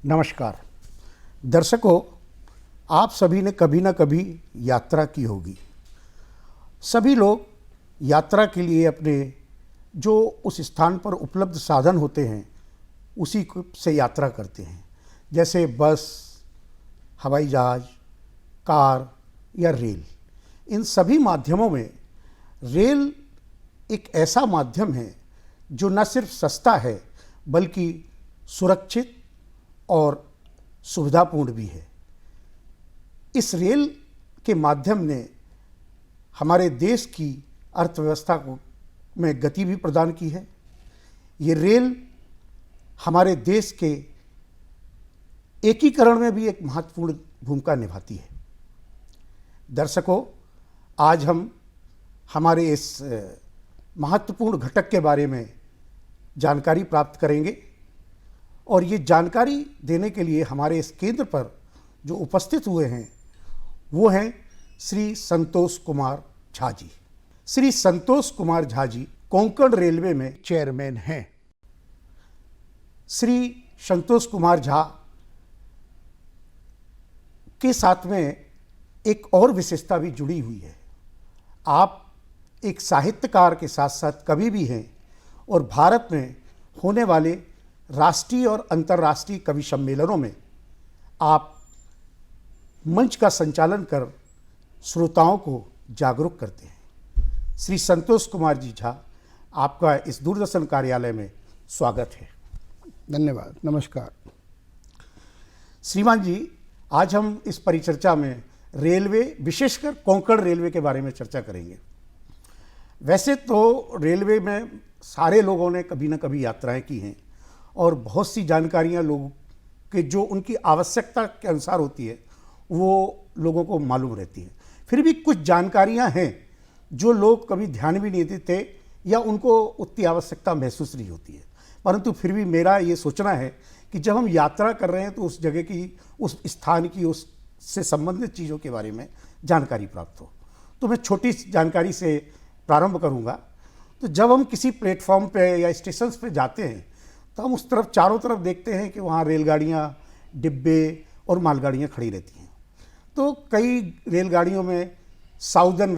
नमस्कार दर्शकों, आप सभी ने कभी ना कभी यात्रा की होगी। सभी लोग यात्रा के लिए अपने जो उस स्थान पर उपलब्ध साधन होते हैं उसी से यात्रा करते हैं, जैसे बस, हवाई जहाज़, कार या रेल। इन सभी माध्यमों में रेल एक ऐसा माध्यम है जो न सिर्फ सस्ता है बल्कि सुरक्षित और सुविधापूर्ण भी है। इस रेल के माध्यम ने हमारे देश की अर्थव्यवस्था को में गति भी प्रदान की है। ये रेल हमारे देश के एकीकरण में भी एक महत्वपूर्ण भूमिका निभाती है। दर्शकों, आज हम हमारे इस महत्वपूर्ण घटक के बारे में जानकारी प्राप्त करेंगे और ये जानकारी देने के लिए हमारे इस केंद्र पर जो उपस्थित हुए हैं वो हैं श्री संतोष कुमार झा जी। श्री संतोष कुमार झा जी कोंकण रेलवे में चेयरमैन हैं। श्री संतोष कुमार झा के साथ में एक और विशेषता भी जुड़ी हुई है। आप एक साहित्यकार के साथ साथ कवि भी हैं और भारत में होने वाले राष्ट्रीय और अंतर्राष्ट्रीय कवि सम्मेलनों में आप मंच का संचालन कर श्रोताओं को जागरूक करते हैं। श्री संतोष कुमार जी झा, आपका इस दूरदर्शन कार्यालय में स्वागत है। धन्यवाद। नमस्कार श्रीमान जी, आज हम इस परिचर्चा में रेलवे, विशेषकर कोंकण रेलवे के बारे में चर्चा करेंगे। वैसे तो रेलवे में सारे लोगों ने कभी ना कभी यात्राएं की हैं और बहुत सी जानकारियां लोगों के जो उनकी आवश्यकता के अनुसार होती है वो लोगों को मालूम रहती है। फिर भी कुछ जानकारियां हैं जो लोग कभी ध्यान भी नहीं देते या उनको उतनी आवश्यकता महसूस नहीं होती है, परंतु फिर भी मेरा ये सोचना है कि जब हम यात्रा कर रहे हैं तो उस जगह की, उस स्थान की, उससे संबंधित चीज़ों के बारे में जानकारी प्राप्त हो। तो मैं छोटी जानकारी से प्रारंभ करूँगा। तो जब हम किसी प्लेटफॉर्म पे या स्टेशन पे जाते हैं तो हम उस तरफ, चारों तरफ देखते हैं कि वहाँ रेलगाड़ियाँ, डिब्बे और मालगाड़ियाँ खड़ी रहती हैं। तो कई रेलगाड़ियों में साउदर्न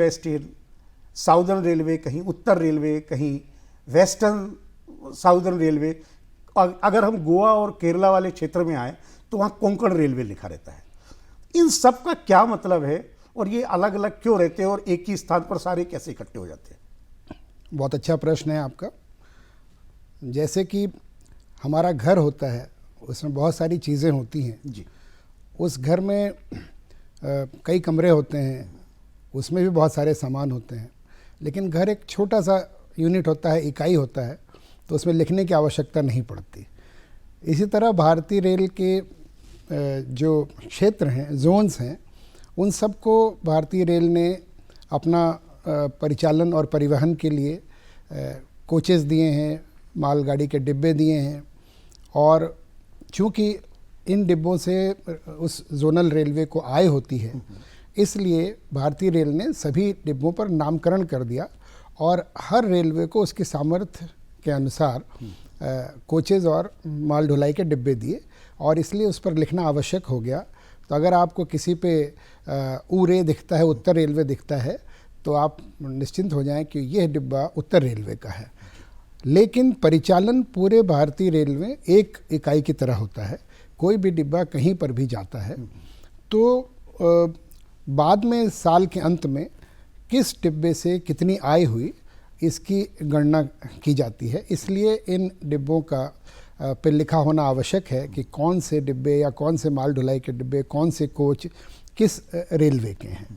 रेलवे, कहीं उत्तर रेलवे, कहीं वेस्टर्न साउदर्न रेलवे। अगर हम गोवा और केरला वाले क्षेत्र में आए तो वहाँ कोंकण रेलवे लिखा रहता है। इन सब का क्या मतलब है और ये अलग अलग क्यों रहते हैं और एक ही स्थान पर सारे कैसे इकट्ठे हो जाते हैं? बहुत अच्छा प्रश्न है आपका। जैसे कि हमारा घर होता है, उसमें बहुत सारी चीज़ें होती हैं जी। उस घर में कई कमरे होते हैं, उसमें भी बहुत सारे सामान होते हैं, लेकिन घर एक छोटा सा यूनिट होता है, इकाई होता है, तो उसमें लिखने की आवश्यकता नहीं पड़ती। इसी तरह भारतीय रेल के जो क्षेत्र हैं, जोन्स हैं, उन सबको भारतीय रेल ने अपना परिचालन और परिवहन के लिए कोचेस दिए हैं, मालगाड़ी के डिब्बे दिए हैं। और चूँकि इन डिब्बों से उस जोनल रेलवे को आय होती है, इसलिए भारतीय रेल ने सभी डिब्बों पर नामकरण कर दिया और हर रेलवे को उसके सामर्थ्य के अनुसार कोचेज़ और माल ढुलाई के डिब्बे दिए और इसलिए उस पर लिखना आवश्यक हो गया। तो अगर आपको किसी पे ऊरे दिखता है, उत्तर रेलवे दिखता है, तो आप निश्चिंत हो जाएं कि यह डिब्बा उत्तर रेलवे का है। लेकिन परिचालन पूरे भारतीय रेल में एक इकाई की तरह होता है। कोई भी डिब्बा कहीं पर भी जाता है तो बाद में साल के अंत में किस डिब्बे से कितनी आय हुई इसकी गणना की जाती है। इसलिए इन डिब्बों का पे लिखा होना आवश्यक है कि कौन से डिब्बे या कौन से माल ढुलाई के डिब्बे, कौन से कोच किस रेलवे के हैं।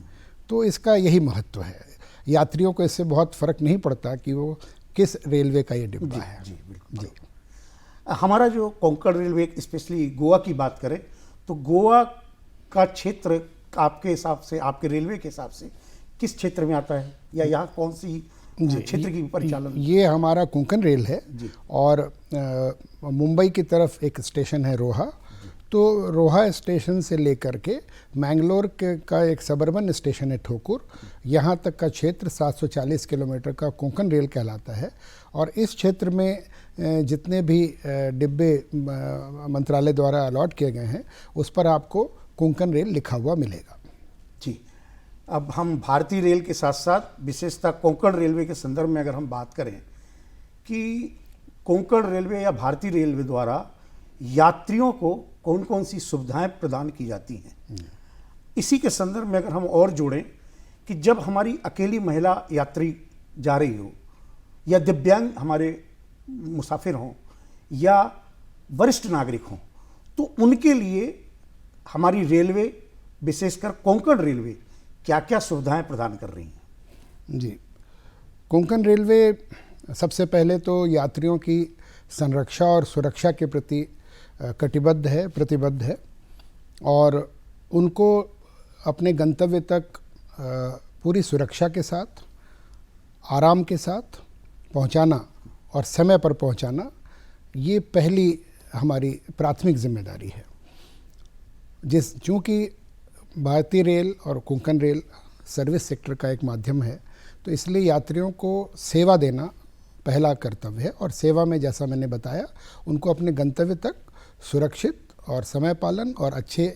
तो इसका यही महत्व है। यात्रियों को इससे बहुत फ़र्क नहीं पड़ता कि वो किस रेलवे का ये डिब्बा है। जी बिल्कुल जी। हमारा जो कोंकण रेलवे, स्पेशली गोवा की बात करें तो गोवा का क्षेत्र आपके हिसाब से, आपके रेलवे के हिसाब से किस क्षेत्र में आता है या यहाँ कौन सी क्षेत्र की परिचालन? ये हमारा कोंकण रेल है और मुंबई की तरफ एक स्टेशन है रोहा, तो रोहा स्टेशन से लेकर के मैंगलोर का एक सबर्बन स्टेशन है ठोकुर, यहाँ तक का क्षेत्र 740 किलोमीटर का कोंकण रेल कहलाता है। और इस क्षेत्र में जितने भी डिब्बे मंत्रालय द्वारा अलॉट किए गए हैं उस पर आपको कोंकण रेल लिखा हुआ मिलेगा। जी, अब हम भारतीय रेल के साथ साथ विशेषतः कोंकण रेलवे के संदर्भ में अगर हम बात करें कि कोंकण रेलवे या भारतीय रेलवे द्वारा यात्रियों को कौन कौन सी सुविधाएं प्रदान की जाती हैं, इसी के संदर्भ में अगर हम और जोड़ें कि जब हमारी अकेली महिला यात्री जा रही हो या दिव्यांग हमारे मुसाफिर हों या वरिष्ठ नागरिक हों, तो उनके लिए हमारी रेलवे विशेषकर कोंकण रेलवे क्या क्या सुविधाएं प्रदान कर रही हैं? जी, कोंकण रेलवे सबसे पहले तो यात्रियों की संरक्षा और सुरक्षा के प्रति कटिबद्ध है, प्रतिबद्ध है और उनको अपने गंतव्य तक पूरी सुरक्षा के साथ, आराम के साथ पहुंचाना और समय पर पहुंचाना, ये पहली हमारी प्राथमिक जिम्मेदारी है। चूँकि भारतीय रेल और कोंकण रेल सर्विस सेक्टर का एक माध्यम है, तो इसलिए यात्रियों को सेवा देना पहला कर्तव्य है और सेवा में जैसा मैंने बताया उनको अपने गंतव्य तक सुरक्षित और समय पालन और अच्छे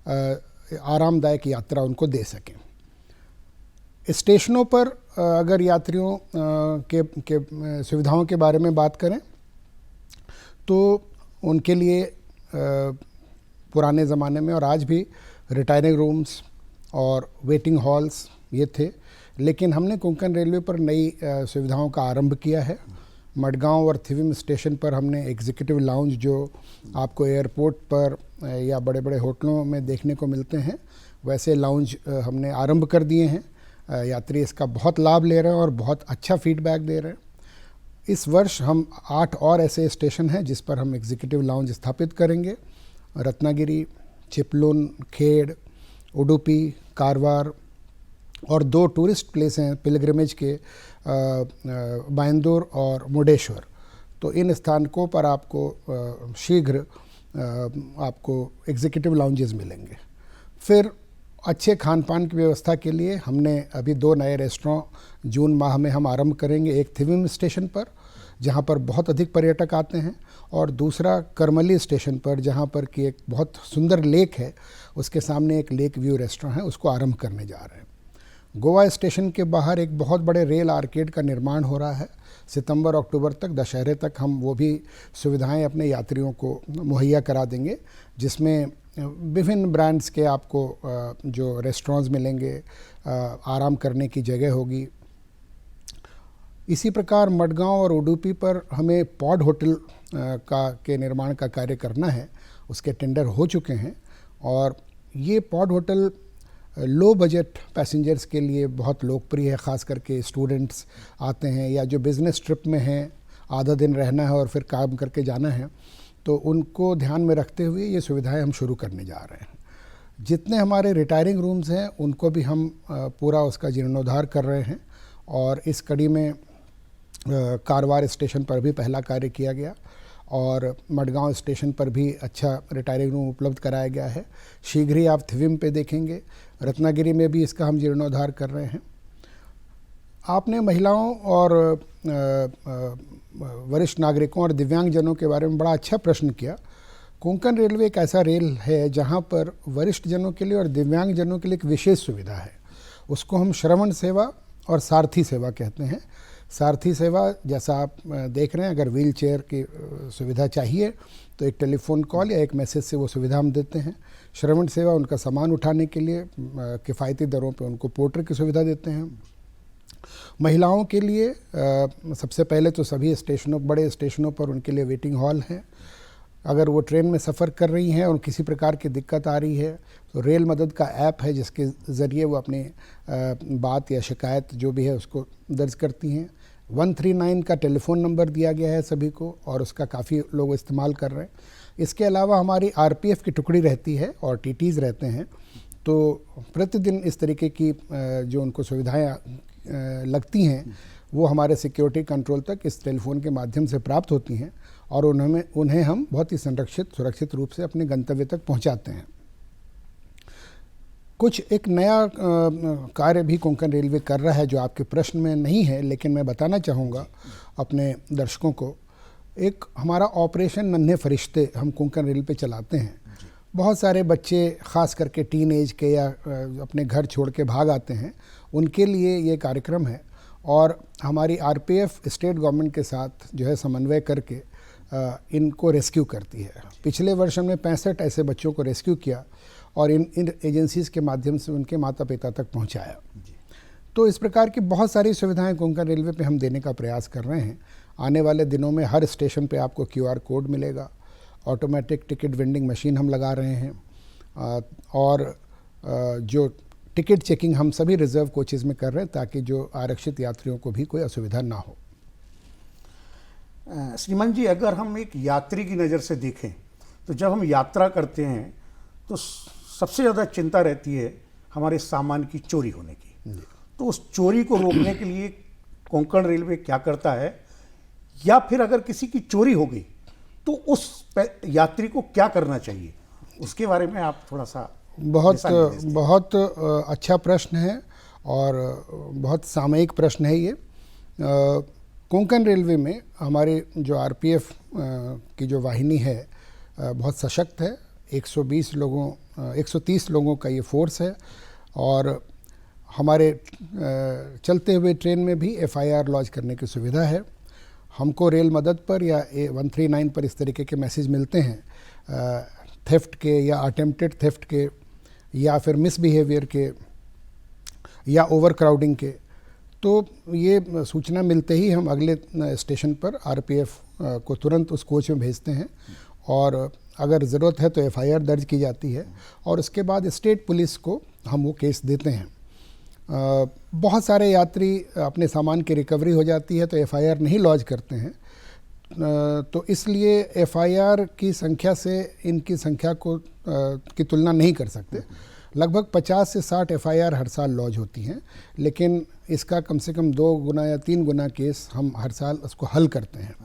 आरामदायक यात्रा उनको दे सकें। स्टेशनों पर अगर यात्रियों के सुविधाओं के बारे में बात करें तो उनके लिए पुराने ज़माने में और आज भी रिटायरिंग रूम्स और वेटिंग हॉल्स ये थे, लेकिन हमने कोंकण रेलवे पर नई सुविधाओं का आरंभ किया है। मडगांव और थिविम स्टेशन पर हमने एग्जीक्यूटिव लाउंज जो आपको एयरपोर्ट पर या बड़े बड़े होटलों में देखने को मिलते हैं, वैसे लाउंज हमने आरंभ कर दिए हैं। यात्री इसका बहुत लाभ ले रहे हैं और बहुत अच्छा फीडबैक दे रहे हैं। इस वर्ष हम 8 और ऐसे स्टेशन हैं जिस पर हम एग्जीक्यूटिव लाउंज स्थापित करेंगे। रत्नागिरी, चिपलुन, खेड़, उडुपी, कारवार और 2 टूरिस्ट प्लेस हैं पिलग्रिमेज के, बायंदूर और मुर्डेश्वर। तो इन स्थानकों पर आपको शीघ्र आपको एग्जीक्यूटिव लाउंजेस मिलेंगे। फिर अच्छे खान पान की व्यवस्था के लिए हमने अभी 2 नए रेस्टोरेंट जून माह में हम आरंभ करेंगे। एक थिविम स्टेशन पर जहाँ पर बहुत अधिक पर्यटक आते हैं और दूसरा करमली स्टेशन पर जहाँ पर कि एक बहुत सुंदर लेक है, उसके सामने एक लेक व्यू रेस्टोरेंट है, उसको आरंभ करने जा रहे हैं। गोवा स्टेशन के बाहर एक बहुत बड़े रेल आर्केड का निर्माण हो रहा है। सितंबर अक्टूबर तक, दशहरे तक हम वो भी सुविधाएं अपने यात्रियों को मुहैया करा देंगे, जिसमें विभिन्न ब्रांड्स के आपको जो रेस्टोरेंट्स मिलेंगे, आराम करने की जगह होगी। इसी प्रकार मडगांव और उडुपी पर हमें पॉड होटल के निर्माण का कार्य करना है, उसके टेंडर हो चुके हैं और ये pod hotel low budget passengers के लिए बहुत लोकप्रिय है। ख़ास करके स्टूडेंट्स आते हैं या जो बिज़नेस ट्रिप में हैं, आधा दिन रहना है और फिर काम करके जाना है, तो उनको ध्यान में रखते हुए ये सुविधाएं हम शुरू करने जा रहे हैं। जितने हमारे रिटायरिंग रूम्स हैं उनको भी हम पूरा उसका जीर्णोद्धार कर रहे हैं और इस कड़ी में कारवार स्टेशन पर भी पहला कार्य किया गया और मडगांव स्टेशन पर भी अच्छा रिटायरिंग रूम उपलब्ध कराया गया है। शीघ्र ही आप थिविम पे देखेंगे। रत्नागिरी में भी इसका हम जीर्णोद्धार कर रहे हैं। आपने महिलाओं और वरिष्ठ नागरिकों और दिव्यांगजनों के बारे में बड़ा अच्छा प्रश्न किया। कोंकण रेलवे एक ऐसा रेल है जहां पर वरिष्ठ जनों के लिए और दिव्यांगजनों के लिए एक विशेष सुविधा है। उसको हम श्रवण सेवा और सारथी सेवा कहते हैं। सारथी सेवा जैसा आप देख रहे हैं, अगर व्हील चेयर की सुविधा चाहिए तो एक टेलीफोन कॉल या एक मैसेज से वो सुविधा हम देते हैं। श्रवण सेवा उनका सामान उठाने के लिए किफ़ायती दरों पे उनको पोर्टर की सुविधा देते हैं। महिलाओं के लिए सबसे पहले तो सभी स्टेशनों, बड़े स्टेशनों पर उनके लिए वेटिंग हॉल है। अगर वो ट्रेन में सफ़र कर रही हैं और किसी प्रकार की दिक्कत आ रही है तो रेल मदद का ऐप है जिसके ज़रिए वो अपनी बात या शिकायत जो भी है उसको दर्ज करती हैं। 139 का टेलीफ़ोन नंबर दिया गया है सभी को और उसका काफ़ी लोग इस्तेमाल कर रहे हैं। इसके अलावा हमारी आरपीएफ की टुकड़ी रहती है और टीटीज़ रहते हैं, तो प्रतिदिन इस तरीके की जो उनको सुविधाएं लगती हैं वो हमारे सिक्योरिटी कंट्रोल तक इस टेलीफोन के माध्यम से प्राप्त होती हैं और उन्हें हम बहुत ही सुरक्षित रूप से अपने गंतव्य तक पहुंचाते हैं। कुछ एक नया कार्य भी कोंकण रेलवे कर रहा है जो आपके प्रश्न में नहीं है, लेकिन मैं बताना चाहूँगा अपने दर्शकों को। एक हमारा ऑपरेशन नन्हे फरिश्ते हम कोंकण रेल पे चलाते हैं। बहुत सारे बच्चे ख़ास करके टीन एज के या अपने घर छोड़ के भाग आते हैं, उनके लिए ये कार्यक्रम है और हमारी आरपीएफ स्टेट गवर्नमेंट के साथ जो है समन्वय करके इनको रेस्क्यू करती है। पिछले वर्ष हमने 65 ऐसे बच्चों को रेस्क्यू किया और इन एजेंसीज़ के माध्यम से उनके माता पिता तक पहुंचाया। तो इस प्रकार की बहुत सारी सुविधाएं कोंकण रेलवे पे हम देने का प्रयास कर रहे हैं। आने वाले दिनों में हर स्टेशन पे आपको QR कोड मिलेगा, ऑटोमेटिक टिकट वेंडिंग मशीन हम लगा रहे हैं और जो टिकट चेकिंग हम सभी रिजर्व कोचेज़ में कर रहे हैं ताकि जो आरक्षित यात्रियों को भी कोई असुविधा ना हो। श्रीमान जी, अगर हम एक यात्री की नज़र से देखें तो जब हम यात्रा करते हैं तो सबसे ज़्यादा चिंता रहती है हमारे सामान की चोरी होने की। तो उस चोरी को रोकने के लिए कोंकण रेलवे क्या करता है, या फिर अगर किसी की चोरी हो गई तो उस यात्री को क्या करना चाहिए, उसके बारे में आप थोड़ा सा बहुत अच्छा प्रश्न है और बहुत सामयिक प्रश्न है ये। कोंकण रेलवे में हमारे जो आरपीएफ की जो वाहिनी है बहुत सशक्त है। 130 लोगों का ये फोर्स है और हमारे चलते हुए ट्रेन में भी FIR लॉन्च करने की सुविधा है। हमको रेल मदद पर या 139 पर इस तरीके के मैसेज मिलते हैं थेफ्ट के या अटेम्प्टेड थेफ्ट के या फिर मिसबिहेवियर के या ओवर क्राउडिंग के, तो ये सूचना मिलते ही हम अगले स्टेशन पर आरपीएफ को तुरंत उस कोच में भेजते हैं और अगर ज़रूरत है तो FIR दर्ज की जाती है और उसके बाद स्टेट पुलिस को हम वो केस देते हैं। बहुत सारे यात्री अपने सामान की रिकवरी हो जाती है तो FIR नहीं लॉन्च करते हैं, तो इसलिए FIR की संख्या से इनकी संख्या को की तुलना नहीं कर सकते। लगभग 50 से 60 FIR हर साल लॉन्च होती हैं, लेकिन इसका कम से कम 2 गुना या 3 गुना केस हम हर साल उसको हल करते हैं।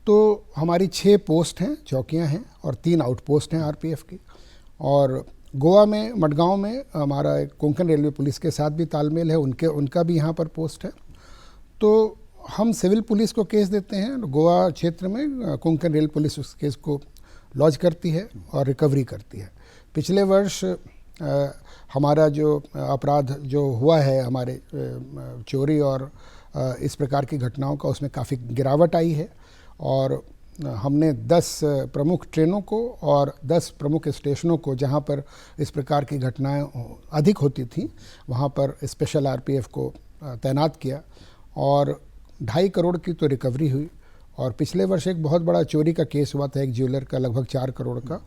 तो हमारी 6 पोस्ट हैं, चौकियां हैं और 3 आउटपोस्ट हैं आरपीएफ की। और गोवा में मडगांव में हमारा एक कोंकण रेलवे पुलिस के साथ भी तालमेल है, उनका भी यहाँ पर पोस्ट है। तो हम सिविल पुलिस को केस देते हैं, गोवा क्षेत्र में कोंकण रेल पुलिस उस केस को लॉन्च करती है और रिकवरी करती है। पिछले वर्ष हमारा जो अपराध जो हुआ है, हमारे चोरी और इस प्रकार की घटनाओं का, उसमें काफ़ी गिरावट आई है और हमने 10 प्रमुख ट्रेनों को और 10 प्रमुख स्टेशनों को जहां पर इस प्रकार की घटनाएं अधिक होती थी वहां पर स्पेशल आरपीएफ को तैनात किया और 2.5 करोड़ की तो रिकवरी हुई। और पिछले वर्ष एक बहुत बड़ा चोरी का केस हुआ था एक ज्वेलर का, लगभग 4 करोड़ का,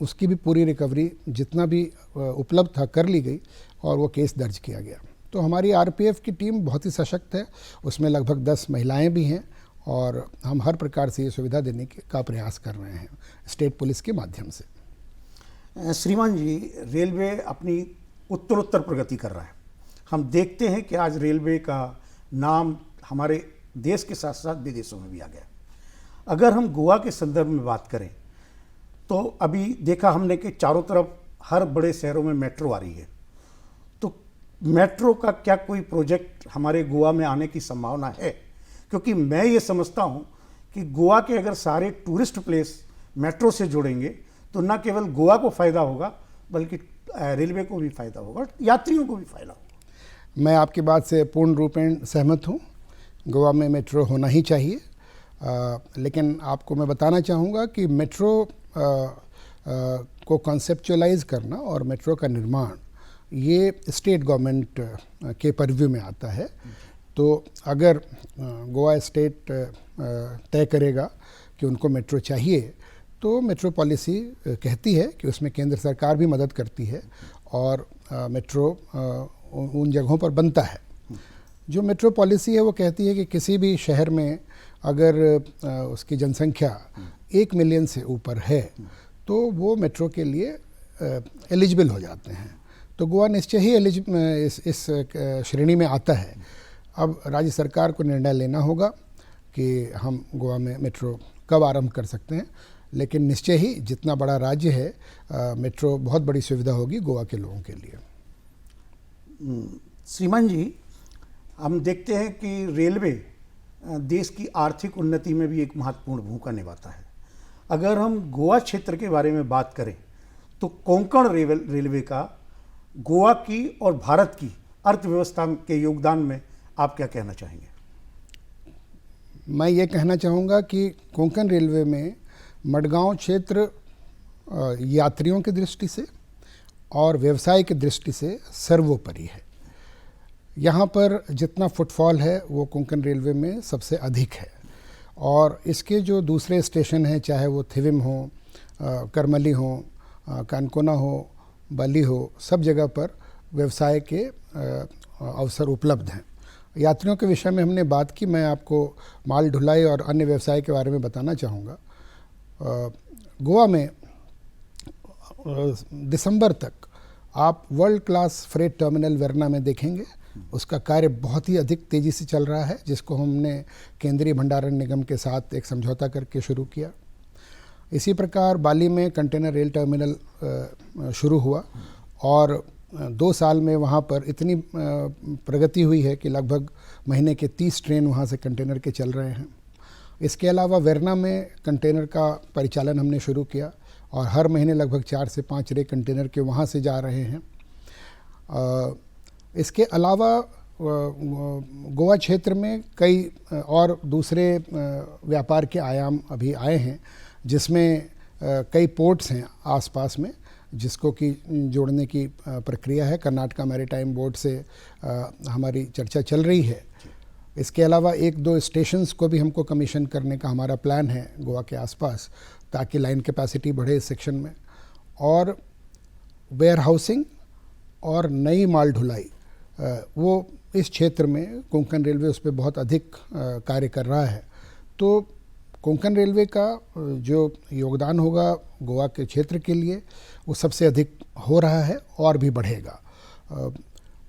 उसकी भी पूरी रिकवरी जितना भी उपलब्ध था कर ली गई और वो केस दर्ज किया गया। तो हमारी आरपीएफ की टीम बहुत ही सशक्त है, उसमें लगभग 10 महिलाएं भी हैं और हम हर प्रकार से ये सुविधा देने का प्रयास कर रहे हैं स्टेट पुलिस के माध्यम से। श्रीमान जी, रेलवे अपनी उत्तरोत्तर प्रगति कर रहा है। हम देखते हैं कि आज रेलवे का नाम हमारे देश के साथ साथ विदेशों में भी आ गया। अगर हम गोवा के संदर्भ में बात करें तो अभी देखा हमने कि चारों तरफ हर बड़े शहरों में मेट्रो आ रही है, तो मेट्रो का क्या कोई प्रोजेक्ट हमारे गोवा में आने की संभावना है? क्योंकि मैं ये समझता हूँ कि गोवा के अगर सारे टूरिस्ट प्लेस मेट्रो से जुड़ेंगे तो न केवल गोवा को फ़ायदा होगा बल्कि रेलवे को भी फ़ायदा होगा, यात्रियों को भी फ़ायदा होगा। मैं आपकी बात से पूर्ण रूपेण सहमत हूँ। गोवा में मेट्रो होना ही चाहिए, लेकिन आपको मैं बताना चाहूँगा कि मेट्रो को कॉन्सेप्चुअलाइज करना और मेट्रो का निर्माण ये स्टेट गवर्नमेंट के परव्यू में आता है। तो अगर गोवा स्टेट तय करेगा कि उनको मेट्रो चाहिए तो मेट्रो पॉलिसी कहती है कि उसमें केंद्र सरकार भी मदद करती है और मेट्रो उन जगहों पर बनता है। जो मेट्रो पॉलिसी है वो कहती है कि किसी भी शहर में अगर उसकी जनसंख्या 1 मिलियन से ऊपर है तो वो मेट्रो के लिए एलिजिबल हो जाते हैं। तो गोवा निश्चय ही इस श्रेणी में आता है। अब राज्य सरकार को निर्णय लेना होगा कि हम गोवा में मेट्रो कब आरंभ कर सकते हैं, लेकिन निश्चय ही जितना बड़ा राज्य है मेट्रो बहुत बड़ी सुविधा होगी गोवा के लोगों के लिए। श्रीमान जी, हम देखते हैं कि रेलवे देश की आर्थिक उन्नति में भी एक महत्वपूर्ण भूमिका निभाता है। अगर हम गोवा क्षेत्र के बारे में बात करें तो कोंकण रेलवे का गोवा की और भारत की अर्थव्यवस्था के योगदान में आप क्या कहना चाहेंगे? मैं ये कहना चाहूँगा कि कोंकण रेलवे में मडगांव क्षेत्र यात्रियों की दृष्टि से और व्यवसाय की दृष्टि से सर्वोपरि है। यहाँ पर जितना फुटफॉल है वो कोंकण रेलवे में सबसे अधिक है, और इसके जो दूसरे स्टेशन हैं, चाहे वो थिविम हो, करमली हो, कानकोना हो, बाली हो, सब जगह पर व्यवसाय के अवसर उपलब्ध हैं। यात्रियों के विषय में हमने बात की, मैं आपको माल ढुलाई और अन्य व्यवसाय के बारे में बताना चाहूँगा। गोवा में दिसंबर तक आप world class freight terminal Verna में देखेंगे। उसका कार्य बहुत ही अधिक तेज़ी से चल रहा है, जिसको हमने केंद्रीय भंडारण निगम के साथ एक समझौता करके शुरू किया। इसी प्रकार बाली में कंटेनर रेल टर्मिनल शुरू हुआ और 2 साल में वहाँ पर इतनी प्रगति हुई है कि लगभग महीने के 30 ट्रेन वहाँ से कंटेनर के चल रहे हैं। इसके अलावा वेरना में कंटेनर का परिचालन हमने शुरू किया और हर महीने लगभग 4 से 5 रे कंटेनर के वहाँ से जा रहे हैं। इसके अलावा गोवा क्षेत्र में कई और दूसरे व्यापार के आयाम अभी आए हैं, जिसमें कई पोर्ट्स हैं आसपास में, जिसको कि जोड़ने की प्रक्रिया है। कर्नाटका मैरीटाइम बोर्ड से हमारी चर्चा चल रही है। इसके अलावा 1-2 स्टेशंस को भी हमको कमीशन करने का हमारा प्लान है गोवा के आसपास, ताकि लाइन कैपेसिटी बढ़े इस सेक्शन में। और वेयर हाउसिंग और नई माल ढुलाई, वो इस क्षेत्र में कोंकण रेलवे उस पर बहुत अधिक कार्य कर रहा है। तो कोंकण रेलवे का जो योगदान होगा गोवा के क्षेत्र के लिए वो सबसे अधिक हो रहा है और भी बढ़ेगा।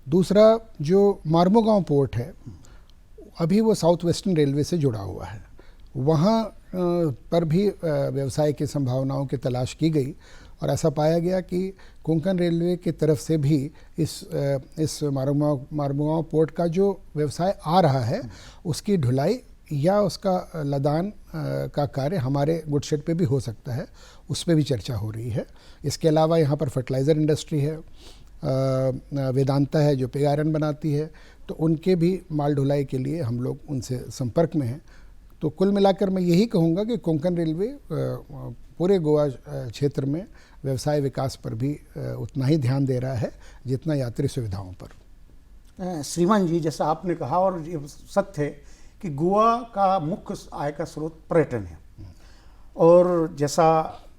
दूसरा जो मार्मोगांव पोर्ट है, अभी वो साउथ वेस्टर्न रेलवे से जुड़ा हुआ है। वहाँ पर भी व्यवसाय की संभावनाओं की तलाश की गई और ऐसा पाया गया कि कोंकण रेलवे की तरफ से भी इस मार्मोगांव पोर्ट का जो व्यवसाय आ रहा है उसकी ढुलाई या उसका लदान का कार्य हमारे गुडशेड पे भी हो सकता है, उस पर भी चर्चा हो रही है। इसके अलावा यहाँ पर फर्टिलाइज़र इंडस्ट्री है, वेदांता है जो पिग आयरन बनाती है, तो उनके भी माल ढुलाई के लिए हम लोग उनसे संपर्क में हैं। तो कुल मिलाकर मैं यही कहूँगा कि कोंकण रेलवे पूरे गोवा क्षेत्र में व्यवसाय विकास पर भी उतना ही ध्यान दे रहा है जितना यात्री सुविधाओं पर। श्रीमान जी, जैसा आपने कहा और ये सत्य है कि गोवा का मुख्य आय का स्रोत पर्यटन है, और जैसा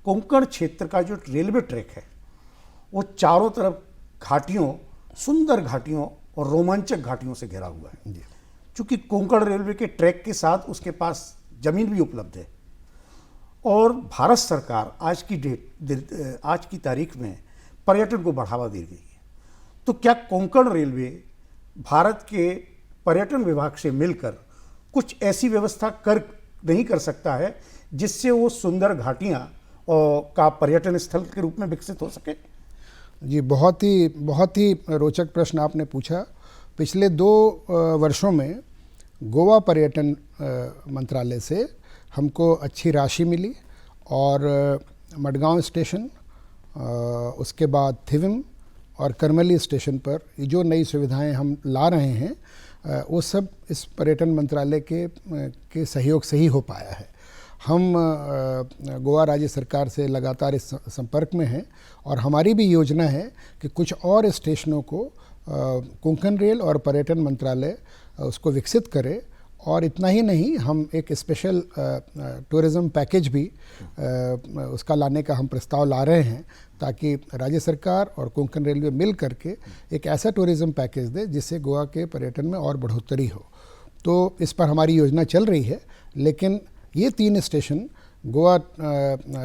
कोंकण क्षेत्र का जो रेलवे ट्रैक है वो चारों तरफ घाटियों, सुंदर घाटियों और रोमांचक घाटियों से घिरा हुआ है। चूँकि कोंकण रेलवे के ट्रैक के साथ उसके पास जमीन भी उपलब्ध है, और भारत सरकार आज की तारीख में पर्यटन को बढ़ावा दे रही है। तो क्या कोंकण रेलवे भारत के पर्यटन विभाग से मिलकर कुछ ऐसी व्यवस्था नहीं कर सकता है जिससे वो सुंदर घाटियाँ का पर्यटन स्थल के रूप में विकसित हो सके? जी, बहुत ही रोचक प्रश्न आपने पूछा। पिछले 2 वर्षों में गोवा पर्यटन मंत्रालय से हमको अच्छी राशि मिली और मडगांव स्टेशन, उसके बाद थिविम और करमली स्टेशन पर जो नई सुविधाएं हम ला रहे हैं वो सब इस पर्यटन मंत्रालय के सहयोग से ही हो पाया है। हम गोवा राज्य सरकार से लगातार इस संपर्क में हैं और हमारी भी योजना है कि कुछ और स्टेशनों को कोंकण रेल और पर्यटन मंत्रालय उसको विकसित करे। और इतना ही नहीं, हम एक स्पेशल टूरिज़्म पैकेज भी उसका लाने का हम प्रस्ताव ला रहे हैं, ताकि राज्य सरकार और कोंकण रेलवे मिल करके एक ऐसा टूरिज़्म पैकेज दे जिससे गोवा के पर्यटन में और बढ़ोतरी हो। तो इस पर हमारी योजना चल रही है, लेकिन ये 3 स्टेशन गोवा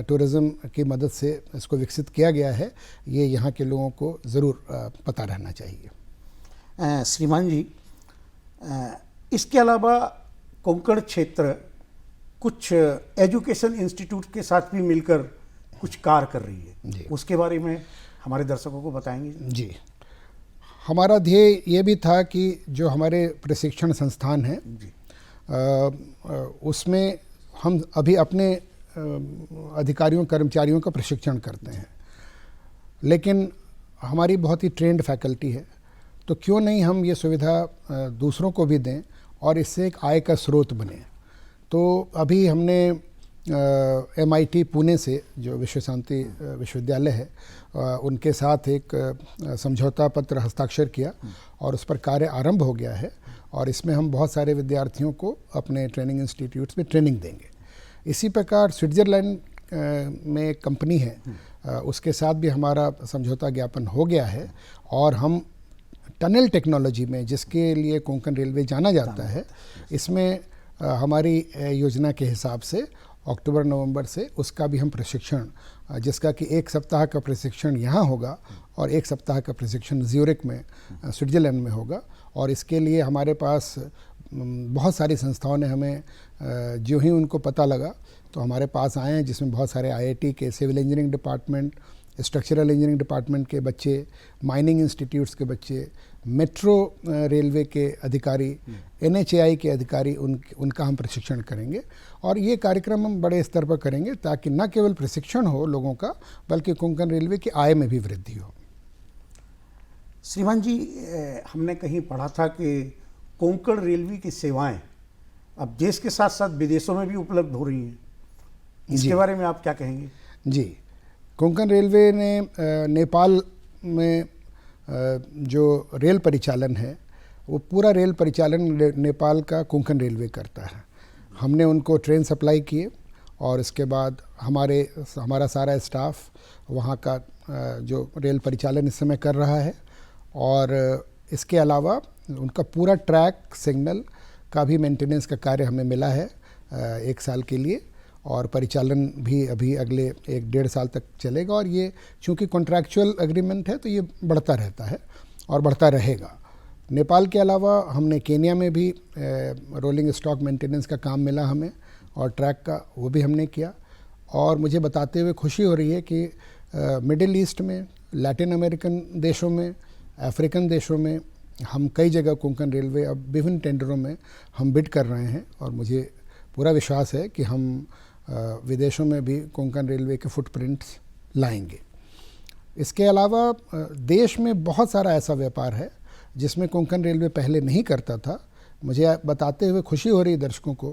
टूरिज़्म की मदद से इसको विकसित किया गया है, ये यहाँ के लोगों को ज़रूर पता रहना चाहिए। श्रीमान जी, इसके अलावा कोंकण क्षेत्र कुछ एजुकेशन इंस्टीट्यूट के साथ भी मिलकर कुछ कार्य कर रही जी। है, उसके बारे में हमारे दर्शकों को बताएंगे? जी, हमारा ध्येय ये भी था कि जो हमारे प्रशिक्षण संस्थान हैं जी। उसमें हम अभी अपने अधिकारियों कर्मचारियों का प्रशिक्षण करते हैं, लेकिन हमारी बहुत ही ट्रेंड फैकल्टी है, तो क्यों नहीं हम ये सुविधा दूसरों को भी दें और इससे एक आय का स्रोत बने। तो अभी हमने MIT पुणे से जो विश्व शांति विश्वविद्यालय है उनके साथ एक समझौता पत्र हस्ताक्षर किया और उस पर कार्य आरंभ हो गया है और इसमें हम बहुत सारे विद्यार्थियों को अपने ट्रेनिंग इंस्टीट्यूट्स में ट्रेनिंग देंगे। इसी प्रकार स्विट्ज़रलैंड में एक कंपनी है, उसके साथ भी हमारा समझौता ज्ञापन हो गया है और हम टनल टेक्नोलॉजी में, जिसके लिए कोंकण रेलवे जाना जाता है, इसमें हमारी योजना के हिसाब से अक्टूबर नवंबर से उसका भी हम प्रशिक्षण, जिसका कि 1 सप्ताह का प्रशिक्षण यहाँ होगा और 1 सप्ताह का प्रशिक्षण ज्यूरिक में स्विट्ज़रलैंड में होगा। और इसके लिए हमारे पास बहुत सारी संस्थाओं ने हमें जो ही उनको पता लगा तो हमारे पास आए हैं, जिसमें बहुत सारे IIT के civil engineering department, structural engineering department के बच्चे, माइनिंग इंस्टीट्यूट्स के बच्चे, मेट्रो रेलवे के अधिकारी, NHAI के अधिकारी, उनका हम प्रशिक्षण करेंगे। और ये कार्यक्रम हम बड़े स्तर पर करेंगे ताकि न केवल प्रशिक्षण हो लोगों का, बल्कि कोंकण रेलवे की आय में भी वृद्धि हो। श्रीमान जी, हमने कहीं पढ़ा था कि कोंकण रेलवे की सेवाएं अब देश के साथ साथ विदेशों में भी उपलब्ध हो रही हैं, इसके बारे में आप क्या कहेंगे? जी, कोंकण रेलवे ने नेपाल में जो रेल परिचालन है, वो पूरा रेल परिचालन नेपाल का कोंकण रेलवे करता है। हमने उनको ट्रेन सप्लाई किए और इसके बाद हमारा सारा स्टाफ वहाँ का जो रेल परिचालन इस समय कर रहा है और इसके अलावा उनका पूरा ट्रैक सिग्नल का भी मेंटेनेंस का कार्य हमें मिला है 1 साल के लिए और परिचालन भी अभी अगले 1-1.5 साल तक चलेगा। और ये चूँकि कॉन्ट्रैक्चुअल एग्रीमेंट है तो ये बढ़ता रहता है और बढ़ता रहेगा। नेपाल के अलावा हमने केन्या में भी रोलिंग स्टॉक मेंटेनेंस का काम मिला हमें और ट्रैक का वो भी हमने किया। और मुझे बताते हुए खुशी हो रही है कि मिडिल ईस्ट में, लैटिन अमेरिकन देशों में, अफ्रीकन देशों में हम कई जगह कोंकण रेलवे अब विभिन्न टेंडरों में हम बिड कर रहे हैं और मुझे पूरा विश्वास है कि हम विदेशों में भी कोंकण रेलवे के फुटप्रिंट्स लाएंगे। इसके अलावा देश में बहुत सारा ऐसा व्यापार है जिसमें कोंकण रेलवे पहले नहीं करता था। मुझे बताते हुए खुशी हो रही है दर्शकों को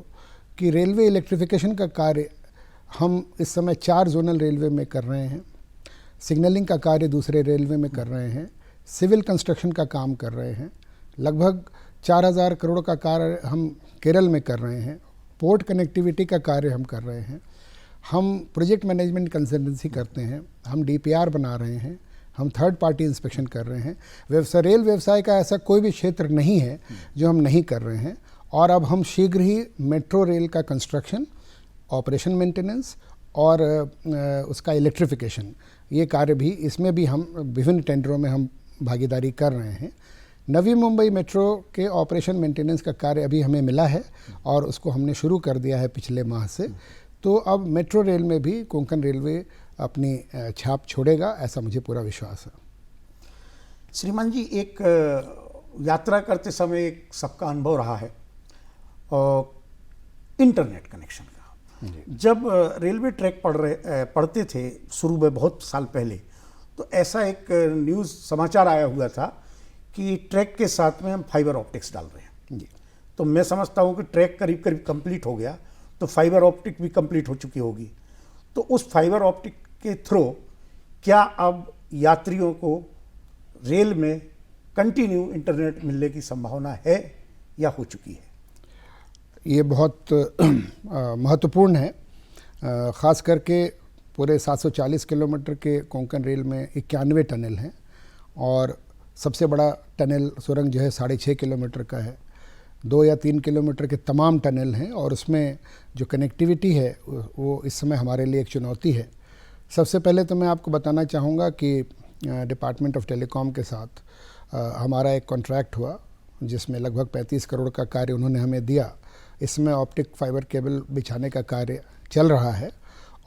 कि रेलवे इलेक्ट्रिफिकेशन का कार्य हम इस समय 4 जोनल रेलवे में कर रहे हैं, सिग्नलिंग का कार्य दूसरे रेलवे में कर रहे हैं, सिविल कंस्ट्रक्शन का काम कर रहे हैं, लगभग 4000 करोड़ का कार्य हम केरल में कर रहे हैं, पोर्ट कनेक्टिविटी का कार्य हम कर रहे हैं, हम प्रोजेक्ट मैनेजमेंट कंसल्टेंसी करते हैं, हम DPR बना रहे हैं, हम थर्ड पार्टी इंस्पेक्शन कर रहे हैं। रेल व्यवसाय का ऐसा कोई भी क्षेत्र नहीं है जो हम नहीं कर रहे हैं। और अब हम शीघ्र ही मेट्रो रेल का कंस्ट्रक्शन, ऑपरेशन मेंटेनेंस और उसका इलेक्ट्रिफिकेशन, ये कार्य भी, इसमें भी हम विभिन्न टेंडरों में हम भागीदारी कर रहे हैं। नवी मुंबई मेट्रो के ऑपरेशन मेंटेनेंस का कार्य अभी हमें मिला है और उसको हमने शुरू कर दिया है पिछले माह से। तो अब मेट्रो रेल में भी कोंकण रेलवे अपनी छाप छोड़ेगा, ऐसा मुझे पूरा विश्वास है। श्रीमान जी, एक यात्रा करते समय एक सबका अनुभव रहा है और इंटरनेट कनेक्शन का। जब रेलवे ट्रैक पढ़ते थे शुरू में बहुत साल पहले, तो ऐसा एक न्यूज़ समाचार आया हुआ था कि ट्रैक के साथ में हम फाइबर ऑप्टिक्स डाल रहे हैं जी। तो मैं समझता हूँ कि ट्रैक करीब करीब कंप्लीट हो गया, तो फाइबर ऑप्टिक भी कंप्लीट हो चुकी होगी। तो उस फाइबर ऑप्टिक के थ्रू क्या अब यात्रियों को रेल में कंटिन्यू इंटरनेट मिलने की संभावना है या हो चुकी है? ये बहुत महत्वपूर्ण है। ख़ास करके पूरे 740 किलोमीटर के कोंकण रेल में 91 टनल हैं और सबसे बड़ा टनल सुरंग जो है 6.5 किलोमीटर का है। 2 या 3 किलोमीटर के तमाम टनल हैं और उसमें जो कनेक्टिविटी है वो इस समय हमारे लिए एक चुनौती है। सबसे पहले तो मैं आपको बताना चाहूँगा कि डिपार्टमेंट ऑफ टेलीकॉम के साथ हमारा एक कॉन्ट्रैक्ट हुआ जिसमें लगभग 35 करोड़ का कार्य उन्होंने हमें दिया, इसमें ऑप्टिक फाइबर केबल बिछाने का कार्य चल रहा है।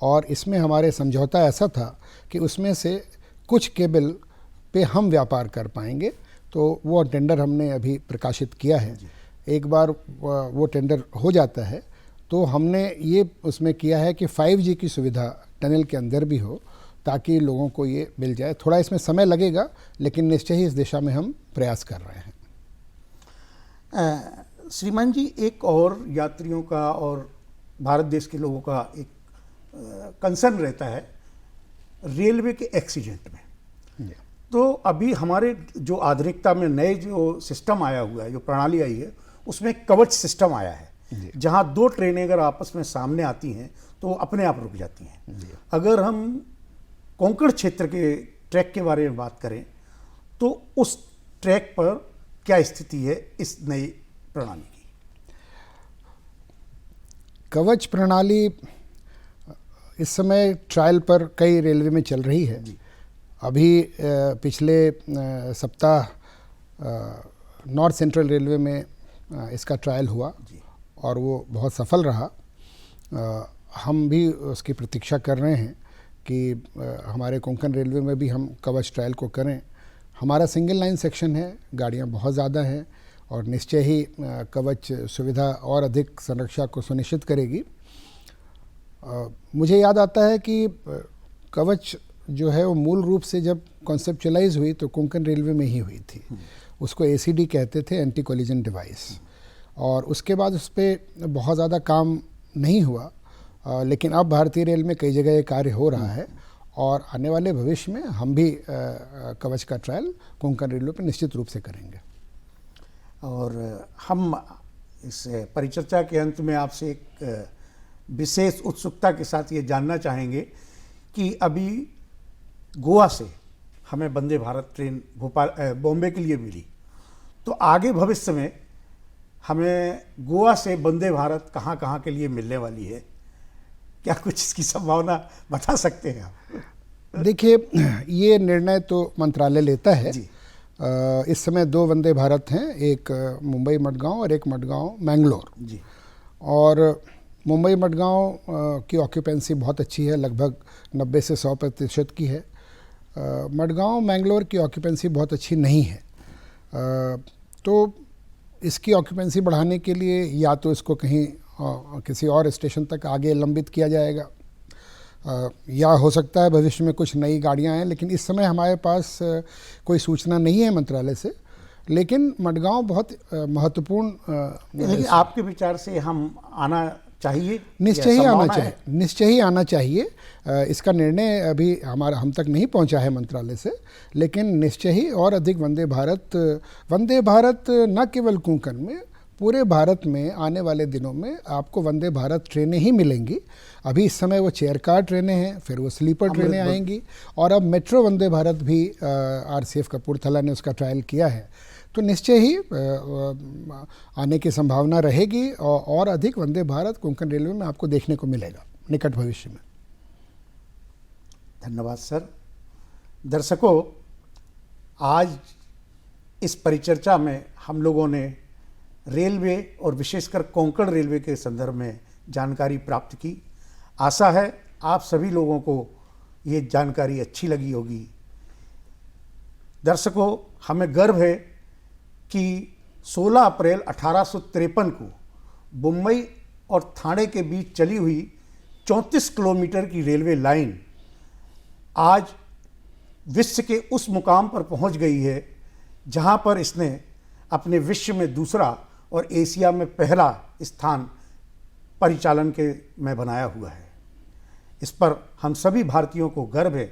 और इसमें हमारे समझौता ऐसा था कि उसमें से कुछ केबल पे हम व्यापार कर पाएंगे, तो वो टेंडर हमने अभी प्रकाशित किया है। एक बार वो टेंडर हो जाता है तो हमने ये उसमें किया है कि 5G की सुविधा टनल के अंदर भी हो, ताकि लोगों को ये मिल जाए। थोड़ा इसमें समय लगेगा, लेकिन निश्चय ही इस दिशा में हम प्रयास कर रहे हैं। श्रीमान जी, एक और यात्रियों का और भारत देश के लोगों का एक कंसर्न रहता है रेलवे के एक्सीडेंट में। तो अभी हमारे जो आधुनिकता में नए जो सिस्टम आया हुआ है, जो प्रणाली आई है, उसमें कवच सिस्टम आया है, जहां दो ट्रेनें अगर आपस में सामने आती हैं तो अपने आप रुक जाती हैं। अगर हम कोंकण क्षेत्र के ट्रैक के बारे में बात करें तो उस ट्रैक पर क्या स्थिति है इस नई प्रणाली की? कवच प्रणाली इस समय ट्रायल पर कई रेलवे में चल रही है। अभी पिछले सप्ताह नॉर्थ सेंट्रल रेलवे में इसका ट्रायल हुआ और वो बहुत सफल रहा। हम भी उसकी प्रतीक्षा कर रहे हैं कि हमारे कोंकण रेलवे में भी हम कवच ट्रायल को करें। हमारा सिंगल लाइन सेक्शन है, गाड़ियां बहुत ज़्यादा हैं और निश्चय ही कवच सुविधा और अधिक संरक्षा को सुनिश्चित करेगी। मुझे याद आता है कि कवच जो है वो मूल रूप से जब कॉन्सेप्चुअलाइज हुई तो कोंकण रेलवे में ही हुई थी। उसको ACD कहते थे, एंटी कोलिजन डिवाइस, और उसके बाद उस पर बहुत ज़्यादा काम नहीं हुआ। लेकिन अब भारतीय रेल में कई जगह ये कार्य हो रहा है और आने वाले भविष्य में हम भी कवच का ट्रायल कोंकण रेलवे पर निश्चित रूप से करेंगे। और हम इस परिचर्चा के अंत में आपसे एक विशेष उत्सुकता के साथ ये जानना चाहेंगे कि अभी गोवा से हमें वंदे भारत ट्रेन बॉम्बे के लिए मिली, तो आगे भविष्य में हमें गोवा से वंदे भारत कहाँ कहाँ के लिए मिलने वाली है? क्या कुछ इसकी संभावना बता सकते हैं आप? देखिए, ये निर्णय तो मंत्रालय लेता है जी। इस समय 2 वंदे भारत हैं, एक मुंबई मडगांव और एक मडगांव मैंगलोर जी। और मुंबई मडगांव की ऑक्यूपेंसी बहुत अच्छी है, लगभग 90 से 100% की है। मडगांव मैंगलोर की ऑक्यूपेंसी बहुत अच्छी नहीं है। तो इसकी ऑक्यूपेंसी बढ़ाने के लिए या तो इसको कहीं किसी और स्टेशन तक आगे लंबित किया जाएगा, या हो सकता है भविष्य में कुछ नई गाड़ियां आएँ, लेकिन इस समय हमारे पास कोई सूचना नहीं है मंत्रालय से। लेकिन मडगांव बहुत महत्वपूर्ण। लेकिन आपके विचार से हम आना चाहिए? निश्चय ही आना चाहिए, निश्चय ही आना चाहिए। इसका निर्णय अभी हम तक नहीं पहुंचा है मंत्रालय से, लेकिन निश्चय ही और अधिक वंदे भारत न केवल कोंकण में, पूरे भारत में आने वाले दिनों में आपको वंदे भारत ट्रेनें ही मिलेंगी। अभी इस समय वो चेयर कार ट्रेनें हैं, फिर वो स्लीपर ट्रेनें आएंगी और अब मेट्रो वंदे भारत भी RCF कपूरथला ने उसका ट्रायल किया है। तो निश्चय ही आने की संभावना रहेगी और अधिक वंदे भारत कोंकण रेलवे में आपको देखने को मिलेगा निकट भविष्य में। धन्यवाद सर। दर्शकों, आज इस परिचर्चा में हम लोगों ने रेलवे और विशेषकर कोंकण रेलवे के संदर्भ में जानकारी प्राप्त की। आशा है आप सभी लोगों को ये जानकारी अच्छी लगी होगी। दर्शकों, हमें गर्व है कि 16 अप्रैल 1853 को मुंबई और ठाणे के बीच चली हुई 34 किलोमीटर की रेलवे लाइन आज विश्व के उस मुकाम पर पहुंच गई है जहां पर इसने अपने विश्व में दूसरा और एशिया में पहला स्थान परिचालन के में बनाया हुआ है। इस पर हम सभी भारतीयों को गर्व है।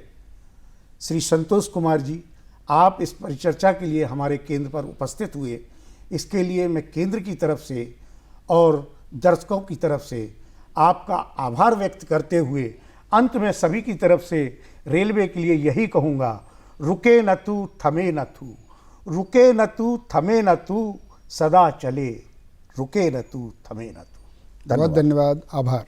श्री संतोष कुमार जी, आप इस परिचर्चा के लिए हमारे केंद्र पर उपस्थित हुए, इसके लिए मैं केंद्र की तरफ से और दर्शकों की तरफ से आपका आभार व्यक्त करते हुए अंत में सभी की तरफ से रेलवे के लिए यही कहूँगा, रुके न तू थमे न तू, रुके न तू थमे न तू, सदा चले, रुके न तू थमे न तू। बहुत धन्यवाद, आभार।